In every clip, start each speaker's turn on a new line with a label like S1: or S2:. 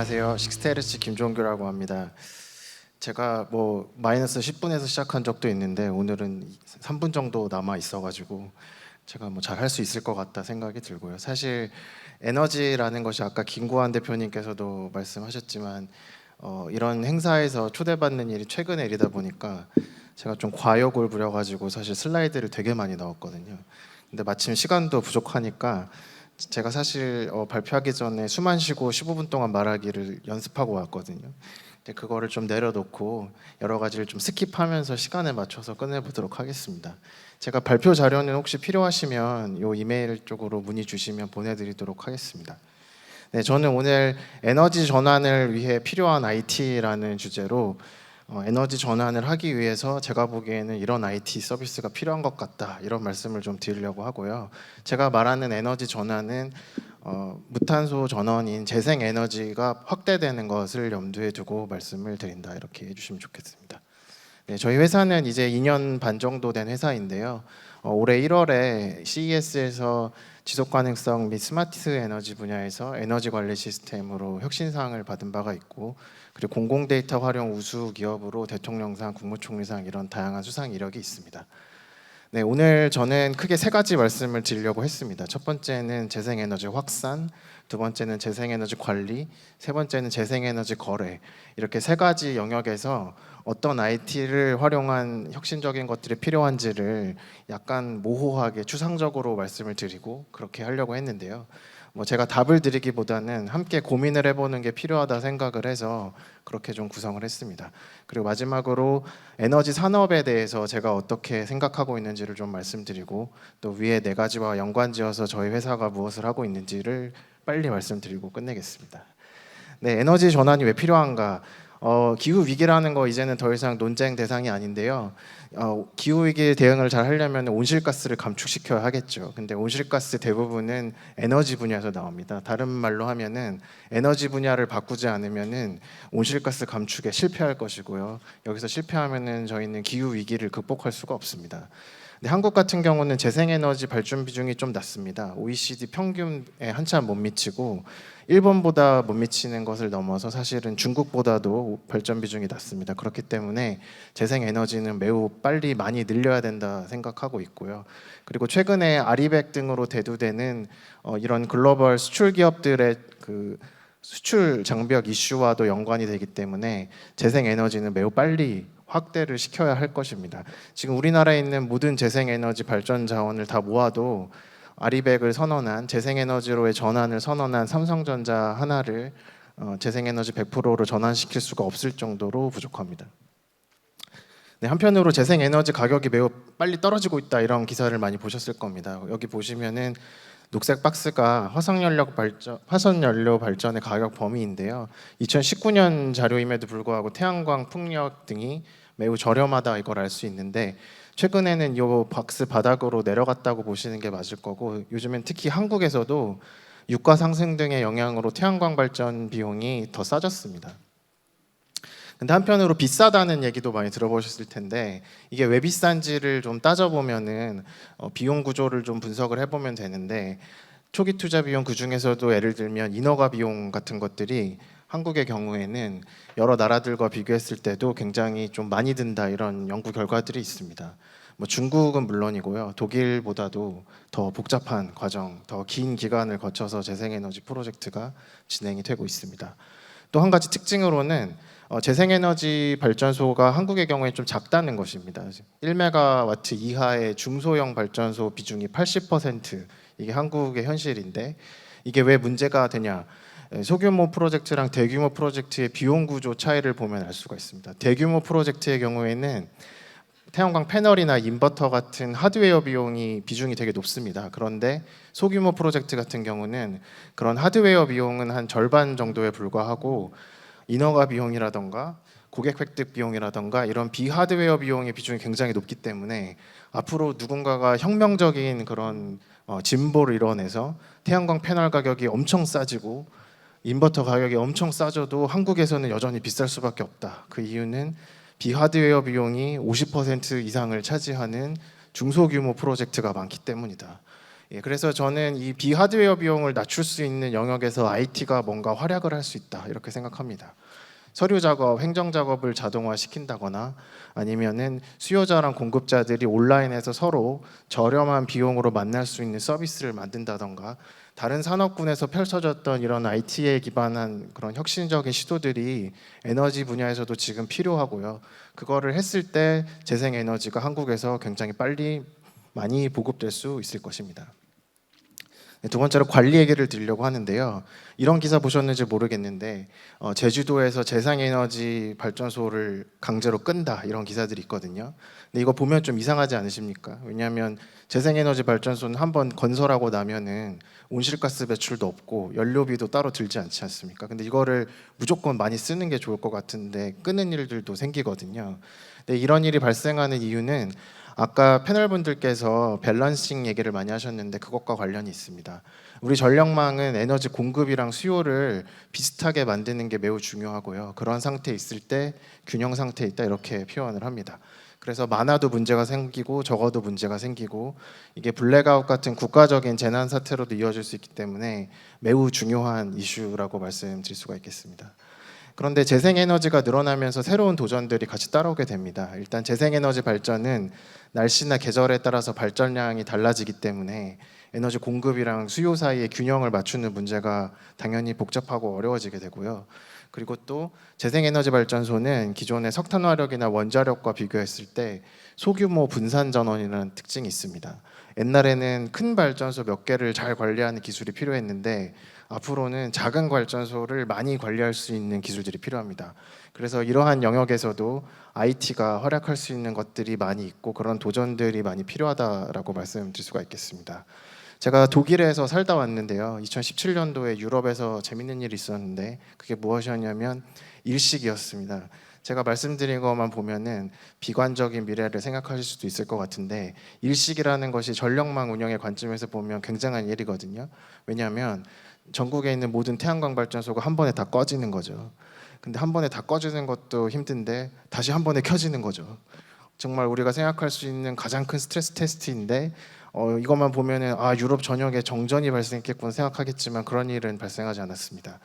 S1: 안녕하세요. 식스테르츠 김종규라고 합니다. 제가 뭐 마이너스 10분에서 시작한 적도 있는데 오늘은 3분 정도 남아 있어가지고 제가 뭐 잘 할 수 있을 것 같다 생각이 들고요. 사실 에너지라는 것이 아까 김구한 대표님께서도 말씀하셨지만 이런 행사에서 초대받는 일이 최근의 일이다 보니까 제가 좀 과욕을 부려가지고 사실 슬라이드를 되게 많이 넣었거든요. 근데 마침 시간도 부족하니까 제가 사실 발표하기 전에 숨 안 쉬고 15분 동안 말하기를 연습하고 왔거든요. 근데 그거를 좀 내려놓고 여러 가지를 좀 스킵하면서 시간에 맞춰서 끝내보도록 하겠습니다. 제가 발표 자료는 혹시 필요하시면 요 이메일 쪽으로 문의 주시면 보내드리도록 하겠습니다. 네, 저는 오늘 에너지 전환을 위해 필요한 IT라는 주제로 에너지 전환을 하기 위해서 제가 보기에는 이런 IT 서비스가 필요한 것 같다 이런 말씀을 좀 드리려고 하고요. 제가 말하는 에너지 전환은 무탄소 전원인 재생 에너지가 확대되는 것을 염두에 두고 말씀을 드린다 이렇게 해주시면 좋겠습니다. 네, 저희 회사는 이제 2년 반 정도 된 회사인데요. 올해 1월에 CES에서 지속 가능성 및 스마트 에너지 분야에서 에너지 관리 시스템으로 혁신상을 받은 바가 있고, 그리고 공공 데이터 활용 우수 기업으로 대통령상, 국무총리상 이런 다양한 수상 이력이 있습니다. 네, 오늘 저는 크게 세 가지 말씀을 드리려고 했습니다. 첫 번째는 재생에너지 확산, 두 번째는 재생에너지 관리, 세 번째는 재생에너지 거래. 이렇게 세 가지 영역에서 어떤 IT를 활용한 혁신적인 것들이 필요한지를 약간 모호하게 추상적으로 말씀을 드리고 그렇게 하려고 했는데요. 뭐 제가 답을 드리기보다는 함께 고민을 해보는 게 필요하다 생각을 해서 그렇게 좀 구성을 했습니다. 그리고 마지막으로 에너지 산업에 대해서 제가 어떻게 생각하고 있는지를 좀 말씀드리고, 또 위에 네 가지와 연관지어서 저희 회사가 무엇을 하고 있는지를 빨리 말씀드리고 끝내겠습니다. 네, 에너지 전환이 왜 필요한가? 기후 위기라는 거 이제는 더 이상 논쟁 대상이 아닌데요. 기후 위기 대응을 잘 하려면 온실가스를 감축시켜야 하겠죠. 근데 온실가스 대부분은 에너지 분야에서 나옵니다. 다른 말로 하면은 에너지 분야를 바꾸지 않으면은 온실가스 감축에 실패할 것이고요. 여기서 실패하면은 저희는 기후 위기를 극복할 수가 없습니다. 근데 한국 같은 경우는 재생에너지 발전 비중이 좀 낮습니다. OECD 평균에 한참 못 미치고 일본보다 못 미치는 것을 넘어서 사실은 중국보다도 발전 비중이 낮습니다. 그렇기 때문에 재생에너지는 매우 빨리 많이 늘려야 된다 생각하고 있고요. 그리고 최근에 아리백 등으로 대두되는 이런 글로벌 수출 기업들의 그 수출 장벽 이슈와도 연관이 되기 때문에 재생에너지는 매우 빨리 확대를 시켜야 할 것입니다. 지금 우리나라에 있는 모든 재생에너지 발전 자원을 다 모아도 아리백을 선언한 재생에너지로의 전환을 선언한 삼성전자 하나를 재생에너지 100%로 전환시킬 수가 없을 정도로 부족합니다. 네, 한편으로 재생에너지 가격이 매우 빨리 떨어지고 있다 이런 기사를 많이 보셨을 겁니다. 여기 보시면은 녹색 박스가 화석연료 발전의 가격 범위인데요. 2019년 자료임에도 불구하고 태양광, 풍력 등이 매우 저렴하다 이걸 알 수 있는데, 최근에는 이 박스 바닥으로 내려갔다고 보시는 게 맞을 거고, 요즘엔 특히 한국에서도 유가 상승 등의 영향으로 태양광 발전 비용이 더 싸졌습니다. 근데 한편으로 비싸다는 얘기도 많이 들어보셨을 텐데, 이게 왜 비싼지를 좀 따져보면은 비용 구조를 좀 분석을 해보면 되는데, 초기 투자 비용 그 중에서도 예를 들면 인허가 비용 같은 것들이 한국의 경우에는 여러 나라들과 비교했을 때도 굉장히 좀 많이 든다 이런 연구 결과들이 있습니다. 뭐 중국은 물론이고요, 독일보다도 더 복잡한 과정, 더 긴 기간을 거쳐서 재생에너지 프로젝트가 진행이 되고 있습니다. 또 한 가지 특징으로는 재생에너지 발전소가 한국의 경우에 좀 작다는 것입니다. 1메가와트 이하의 중소형 발전소 비중이 80%, 이게 한국의 현실인데, 이게 왜 문제가 되냐? 소규모 프로젝트랑 대규모 프로젝트의 비용 구조 차이를 보면 알 수가 있습니다. 대규모 프로젝트의 경우에는 태양광 패널이나 인버터 같은 하드웨어 비중이 되게 높습니다. 그런데 소규모 프로젝트 같은 경우는 그런 하드웨어 비용은 한 절반 정도에 불과하고, 인허가 비용이라던가 고객 획득 비용이라던가 이런 비하드웨어 비용의 비중이 굉장히 높기 때문에 앞으로 누군가가 혁명적인 그런 진보를 이뤄내서 태양광 패널 가격이 엄청 싸지고 인버터 가격이 엄청 싸져도 한국에서는 여전히 비쌀 수밖에 없다. 그 이유는 비하드웨어 비용이 50% 이상을 차지하는 중소규모 프로젝트가 많기 때문이다. 예, 그래서 저는 이 비하드웨어 비용을 낮출 수 있는 영역에서 IT가 뭔가 활약을 할 수 있다 이렇게 생각합니다. 서류 작업, 행정 작업을 자동화 시킨다거나 아니면은 수요자랑 공급자들이 온라인에서 서로 저렴한 비용으로 만날 수 있는 서비스를 만든다던가 다른 산업군에서 펼쳐졌던 이런 IT에 기반한 그런 혁신적인 시도들이 에너지 분야에서도 지금 필요하고요. 그거를 했을 때 재생에너지가 한국에서 굉장히 빨리 많이 보급될 수 있을 것입니다. 네, 두 번째로 관리 얘기를 드리려고 하는데요. 이런 기사 보셨는지 모르겠는데 제주도에서 재생에너지 발전소를 강제로 끈다 이런 기사들이 있거든요. 근데 이거 보면 좀 이상하지 않으십니까? 왜냐하면 재생에너지 발전소는 한번 건설하고 나면은 온실가스 배출도 없고 연료비도 따로 들지 않지 않습니까? 근데 이거를 무조건 많이 쓰는 게 좋을 것 같은데 끄는 일들도 생기거든요. 근데 이런 일이 발생하는 이유는 아까 패널분들께서 밸런싱 얘기를 많이 하셨는데 그것과 관련이 있습니다. 우리 전력망은 에너지 공급이랑 수요를 비슷하게 만드는 게 매우 중요하고요. 그런 상태에 있을 때 균형 상태에 있다 이렇게 표현을 합니다. 그래서 많아도 문제가 생기고 적어도 문제가 생기고 이게 블랙아웃 같은 국가적인 재난 사태로도 이어질 수 있기 때문에 매우 중요한 이슈라고 말씀드릴 수가 있겠습니다. 그런데 재생에너지가 늘어나면서 새로운 도전들이 같이 따라오게 됩니다. 일단 재생에너지 발전은 날씨나 계절에 따라서 발전량이 달라지기 때문에 에너지 공급이랑 수요 사이의 균형을 맞추는 문제가 당연히 복잡하고 어려워지게 되고요. 그리고 또 재생에너지 발전소는 기존의 석탄화력이나 원자력과 비교했을 때 소규모 분산 전원이라는 특징이 있습니다. 옛날에는 큰 발전소 몇 개를 잘 관리하는 기술이 필요했는데 앞으로는 작은 발전소를 많이 관리할 수 있는 기술들이 필요합니다. 그래서 이러한 영역에서도 IT가 활약할 수 있는 것들이 많이 있고 그런 도전들이 많이 필요하다라고 말씀드릴 수가 있겠습니다. 제가 독일에서 살다 왔는데요. 2017년도에 유럽에서 재밌는 일이 있었는데 그게 무엇이었냐면 일식이었습니다. 제가 말씀드린 것만 보면은 비관적인 미래를 생각하실 수도 있을 것 같은데 일식이라는 것이 전력망 운영의 관점에서 보면 굉장한 일이거든요. 왜냐하면 전국에 있는 모든 태양광 발전소가 한 번에 다 꺼지는 거죠. 근데 한 번에 다 꺼지는 것도 힘든데 다시 한 번에 켜지는 거죠. 정말 우리가 생각할 수 있는 가장 큰 스트레스 테스트인데 이것만 보면은 유럽 전역에 정전이 발생했겠구나 생각하겠지만 그런 일은 발생하지 않았습니다.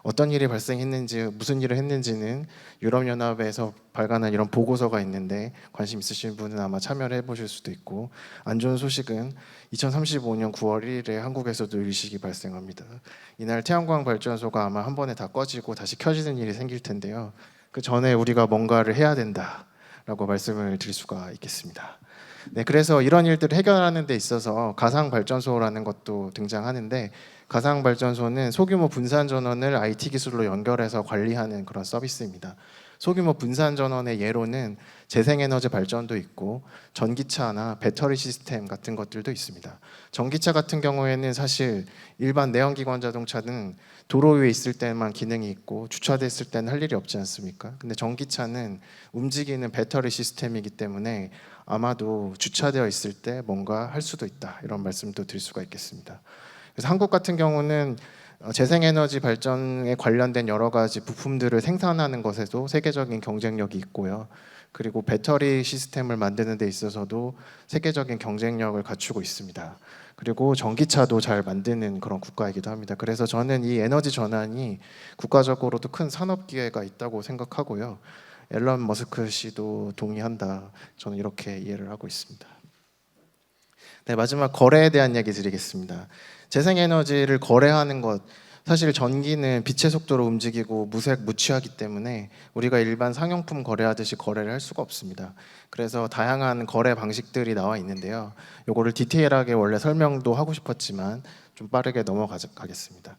S1: 어떤 일이 발생했는지 무슨 일을 했는지는 유럽연합에서 발간한 이런 보고서가 있는데 관심 있으신 분은 아마 참여를 해보실 수도 있고 안 좋은 소식은 2035년 9월 1일에 한국에서도 일식이 발생합니다. 이날 태양광 발전소가 아마 한 번에 다 꺼지고 다시 켜지는 일이 생길 텐데요. 그 전에 우리가 뭔가를 해야 된다라고 말씀을 드릴 수가 있겠습니다. 네, 그래서 이런 일들을 해결하는 데 있어서 가상 발전소라는 것도 등장하는데 가상 발전소는 소규모 분산 전원을 IT 기술로 연결해서 관리하는 그런 서비스입니다. 소규모 분산 전원의 예로는 재생에너지 발전도 있고 전기차나 배터리 시스템 같은 것들도 있습니다. 전기차 같은 경우에는 사실 일반 내연기관 자동차는 도로 위에 있을 때만 기능이 있고 주차됐을 때는 할 일이 없지 않습니까? 근데 전기차는 움직이는 배터리 시스템이기 때문에 아마도 주차되어 있을 때 뭔가 할 수도 있다 이런 말씀도 드릴 수가 있겠습니다. 그래서 한국 같은 경우는 재생에너지 발전에 관련된 여러 가지 부품들을 생산하는 것에도 세계적인 경쟁력이 있고요. 그리고 배터리 시스템을 만드는 데 있어서도 세계적인 경쟁력을 갖추고 있습니다. 그리고 전기차도 잘 만드는 그런 국가이기도 합니다. 그래서 저는 이 에너지 전환이 국가적으로도 큰 산업 기회가 있다고 생각하고요. 앨런 머스크 씨도 동의한다. 저는 이렇게 이해를 하고 있습니다. 네, 마지막 거래에 대한 얘기 드리겠습니다. 재생에너지를 거래하는 것, 사실 전기는 빛의 속도로 움직이고 무색 무취하기 때문에 우리가 일반 상용품 거래하듯이 거래를 할 수가 없습니다. 그래서 다양한 거래 방식들이 나와 있는데요. 요거를 디테일하게 원래 설명도 하고 싶었지만 좀 빠르게 넘어가겠습니다.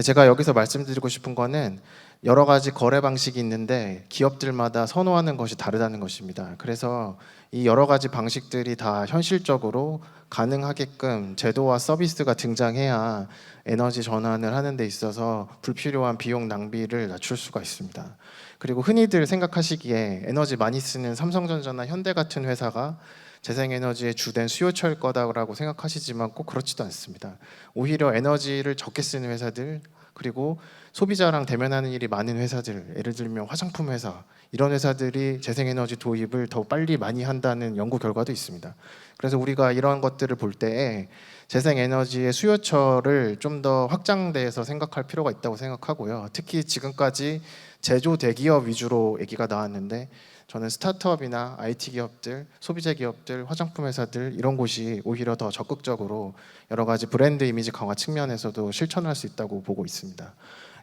S1: 제가 여기서 말씀드리고 싶은 거는 여러 가지 거래 방식이 있는데 기업들마다 선호하는 것이 다르다는 것입니다. 그래서 이 여러 가지 방식들이 다 현실적으로 가능하게끔 제도와 서비스가 등장해야 에너지 전환을 하는 데 있어서 불필요한 비용 낭비를 낮출 수가 있습니다. 그리고 흔히들 생각하시기에 에너지 많이 쓰는 삼성전자나 현대 같은 회사가 재생에너지의 주된 수요처일 거다라고 생각하시지만 꼭 그렇지도 않습니다. 오히려 에너지를 적게 쓰는 회사들, 그리고 소비자랑 대면하는 일이 많은 회사들, 예를 들면 화장품 회사, 이런 회사들이 재생에너지 도입을 더 빨리 많이 한다는 연구 결과도 있습니다. 그래서 우리가 이런 것들을 볼 때에 재생에너지의 수요처를 좀 더 확장돼서 생각할 필요가 있다고 생각하고요. 특히 지금까지 제조 대기업 위주로 얘기가 나왔는데 저는 스타트업이나 IT 기업들, 소비재 기업들, 화장품 회사들 이런 곳이 오히려 더 적극적으로 여러 가지 브랜드 이미지 강화 측면에서도 실천할 수 있다고 보고 있습니다.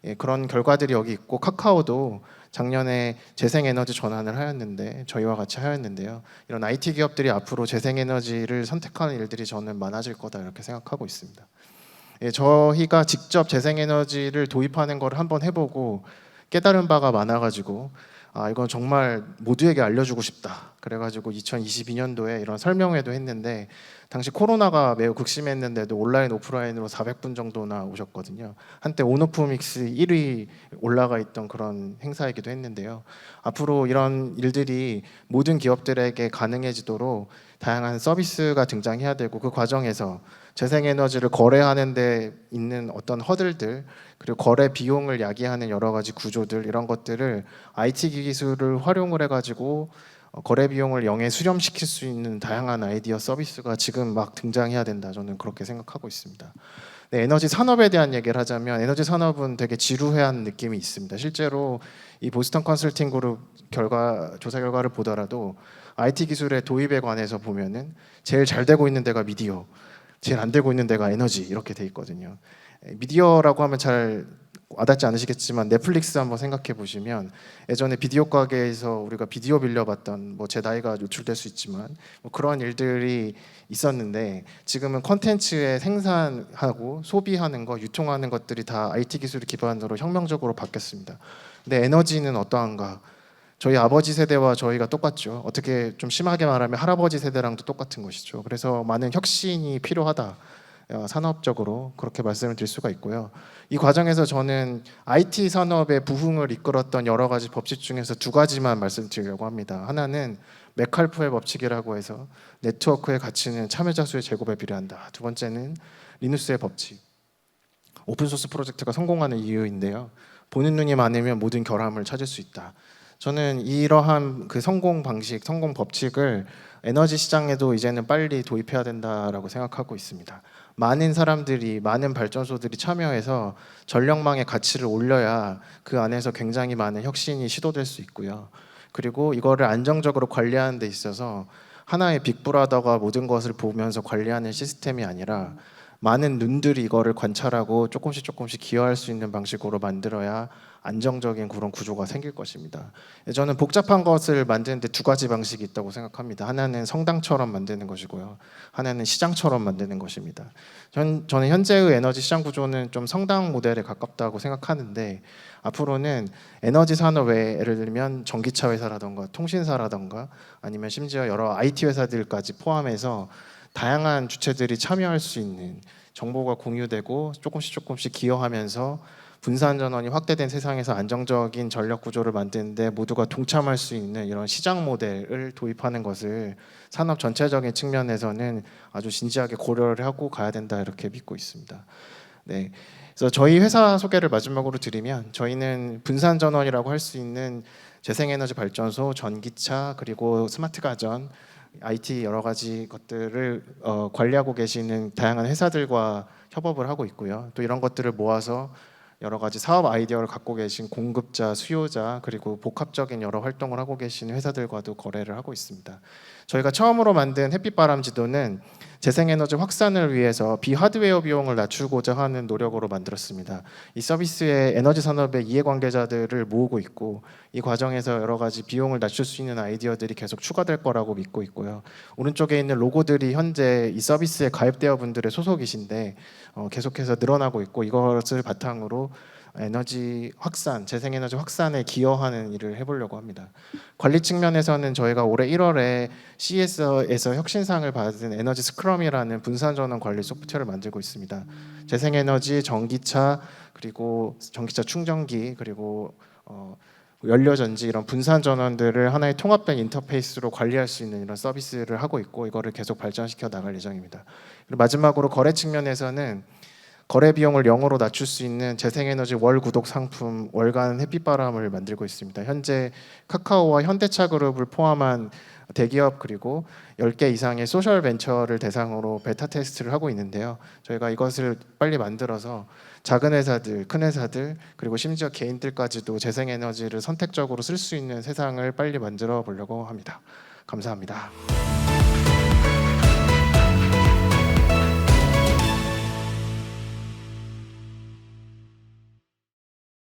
S1: 예, 그런 결과들이 여기 있고 카카오도 작년에 재생에너지 전환을 하였는데 저희와 같이 하였는데요. 이런 IT 기업들이 앞으로 재생에너지를 선택하는 일들이 저는 많아질 거다 이렇게 생각하고 있습니다. 예, 저희가 직접 재생에너지를 도입하는 걸 한번 해보고 깨달은 바가 많아가지고 이건 정말 모두에게 알려주고 싶다. 그래가지고 2022년도에 이런 설명회도 했는데 당시 코로나가 매우 극심했는데도 온라인 오프라인으로 400분 정도나 오셨거든요. 한때 온오프 믹스 1위 올라가 있던 그런 행사이기도 했는데요. 앞으로 이런 일들이 모든 기업들에게 가능해지도록 다양한 서비스가 등장해야 되고 그 과정에서 재생에너지를 거래하는 데 있는 어떤 허들들 그리고 거래 비용을 야기하는 여러 가지 구조들 이런 것들을 IT 기술을 활용을 해가지고 거래 비용을 영에 수렴시킬 수 있는 다양한 아이디어 서비스가 지금 막 등장해야 된다. 저는 그렇게 생각하고 있습니다. 네, 에너지 산업에 대한 얘기를 하자면 에너지 산업은 되게 지루해한 느낌이 있습니다. 실제로 이 보스턴 컨설팅 그룹 조사 결과를 보더라도 IT 기술의 도입에 관해서 보면은 제일 잘 되고 있는 데가 미디어, 제일 안 되고 있는 데가 에너지 이렇게 돼 있거든요. 미디어라고 하면 잘 와닿지 않으시겠지만 넷플릭스 한번 생각해 보시면 예전에 비디오 가게에서 우리가 비디오 빌려봤던 뭐 제 나이가 노출될 수 있지만 뭐 그런 일들이 있었는데 지금은 컨텐츠의 생산하고 소비하는 거 유통하는 것들이 다 IT 기술 기반으로 혁명적으로 바뀌었습니다. 근데 에너지는 어떠한가? 저희 아버지 세대와 저희가 똑같죠. 어떻게 좀 심하게 말하면 할아버지 세대랑도 똑같은 것이죠. 그래서 많은 혁신이 필요하다. 산업적으로 그렇게 말씀을 드릴 수가 있고요. 이 과정에서 저는 IT 산업의 부흥을 이끌었던 여러 가지 법칙 중에서 두 가지만 말씀드리려고 합니다. 하나는 메칼프의 법칙이라고 해서 네트워크의 가치는 참여자 수의 제곱에 비례한다. 두 번째는 리누스의 법칙. 오픈소스 프로젝트가 성공하는 이유인데요. 보는 눈이 많으면 모든 결함을 찾을 수 있다. 저는 이러한 그 성공 방식, 성공 법칙을 에너지 시장에도 이제는 빨리 도입해야 된다라고 생각하고 있습니다. 많은 사람들이, 많은 발전소들이 참여해서 전력망의 가치를 올려야 그 안에서 굉장히 많은 혁신이 시도될 수 있고요. 그리고 이거를 안정적으로 관리하는 데 있어서 하나의 빅브라더가 모든 것을 보면서 관리하는 시스템이 아니라 많은 눈들이 이거를 관찰하고 조금씩 기여할 수 있는 방식으로 만들어야 안정적인 그런 구조가 생길 것입니다. 저는 복잡한 것을 만드는데 두 가지 방식이 있다고 생각합니다. 하나는 성당처럼 만드는 것이고요. 하나는 시장처럼 만드는 것입니다. 저는 현재의 에너지 시장 구조는 좀 성당 모델에 가깝다고 생각하는데 앞으로는 에너지 산업 외에 예를 들면 전기차 회사라던가 통신사라던가 아니면 심지어 여러 IT 회사들까지 포함해서 다양한 주체들이 참여할 수 있는 정보가 공유되고 조금씩 기여하면서 분산 전원이 확대된 세상에서 안정적인 전력 구조를 만드는데 모두가 동참할 수 있는 이런 시장 모델을 도입하는 것을 산업 전체적인 측면에서는 아주 진지하게 고려를 하고 가야 된다 이렇게 믿고 있습니다. 네. 그래서 저희 회사 소개를 마지막으로 드리면 저희는 분산 전원이라고 할 수 있는 재생에너지 발전소, 전기차 그리고 스마트 가전 IT 여러 가지 것들을 관리하고 계시는 다양한 회사들과 협업을 하고 있고요. 또 이런 것들을 모아서 여러 가지 사업 아이디어를 갖고 계신 공급자, 수요자 그리고 복합적인 여러 활동을 하고 계신 회사들과도 거래를 하고 있습니다. 저희가 처음으로 만든 햇빛바람 지도는 재생에너지 확산을 위해서 비하드웨어 비용을 낮추고자 하는 노력으로 만들었습니다. 이 서비스의 에너지 산업의 이해관계자들을 모으고 있고 이 과정에서 여러 가지 비용을 낮출 수 있는 아이디어들이 계속 추가될 거라고 믿고 있고요. 오른쪽에 있는 로고들이 현재 이 서비스에 가입되어 분들의 소속이신데 계속해서 늘어나고 있고 이것을 바탕으로 에너지 확산, 재생에너지 확산에 기여하는 일을 해보려고 합니다. 관리 측면에서는 저희가 올해 1월에 CES에서 혁신상을 받은 에너지 스크럼이라는 분산전원 관리 소프트웨어를 만들고 있습니다. 재생에너지, 전기차, 그리고 전기차 충전기, 그리고 연료전지 이런 분산 전원들을 하나의 통합된 인터페이스로 관리할 수 있는 이런 서비스를 하고 있고 이거를 계속 발전시켜 나갈 예정입니다. 그리고 마지막으로 거래 측면에서는 거래 비용을 0으로 낮출 수 있는 재생에너지 월 구독 상품 월간 햇빛바람을 만들고 있습니다. 현재 카카오와 현대차그룹을 포함한 대기업 그리고 10개 이상의 소셜 벤처를 대상으로 베타 테스트를 하고 있는데요. 저희가 이것을 빨리 만들어서 작은 회사들, 큰 회사들 그리고 심지어 개인들까지도 재생에너지를 선택적으로 쓸 수 있는 세상을 빨리 만들어 보려고 합니다. 감사합니다.